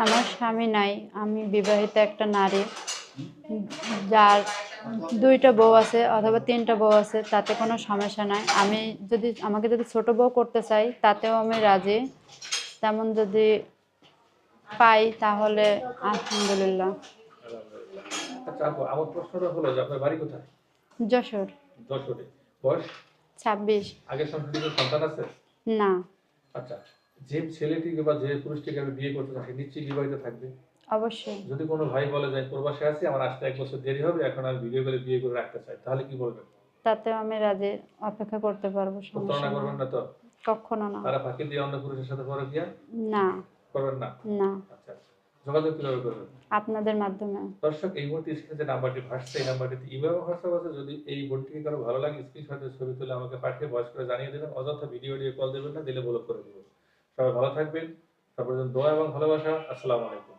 আমার স্বামী নাই, আমি বিবাহিত একটা নারী, যার 2টা বউ আছে অথবা 3টা বউ আছে, তাতে কোনো সমস্যা নাই। আমাকে যদি ছোট বউ করতে চাই তাতেও আমি রাজি। তেমন যদি পাই তাহলে আলহামদুলিল্লাহ। আচ্ছা আপু, আমার প্রশ্নটা হলো যে আপনার বাড়ি কোথায়? যশোর। যশোরে। বয়স? 26। আগের সংসারে সন্তান আছে? না। আচ্ছা, যে ছেলেটিকে বা যে পুরুষটিকে আমি বিয়ে করতে চাই সে নিশ্চয়ই বিবাহিত থাকবে। অবশ্যই। যদি কোনো ভাই বলে যে প্রবাসে আছি, আমার আসতে 1 বছর দেরি হবে, এখন আমি ভিডিও করে বিয়ে করে রাখতে চাই, তাহলে কি বলবেন? তাতেও আমি রাজি, অপেক্ষা করতে পারবো, সমস্যা প্রতারণা নেই। করবেন না তো? কখনো না। তারা ফাঁকি দিয়ে অন্য পুরুষের সাথে পরকীয়া না। করবেন না? না। আচ্ছা আচ্ছা, যোগাযোগ কিভাবে করবেন? আপনাদের মাধ্যমে। দর্শক, এই মুহূর্তে স্ক্রিনে যে নাম্বারটি ভাসছে এই নাম্বারটিতে ইমেল এবং হোয়াটসঅ্যাপ আছে। যদি এই বোনটিকে কারো ভালো লাগে স্ক্রিনশটের ছবি তুলে আমাকে পাঠিয়ে ভয়েস করে জানিয়ে দেবেন। অযথা ভিডিও কল দেবেন না, দিলে ব্লক করে দেবো। সবাই ভালো থাকবেন। সবার জন্য দোয়া এবং ভালোবাসা। আসসালামু আলাইকুম।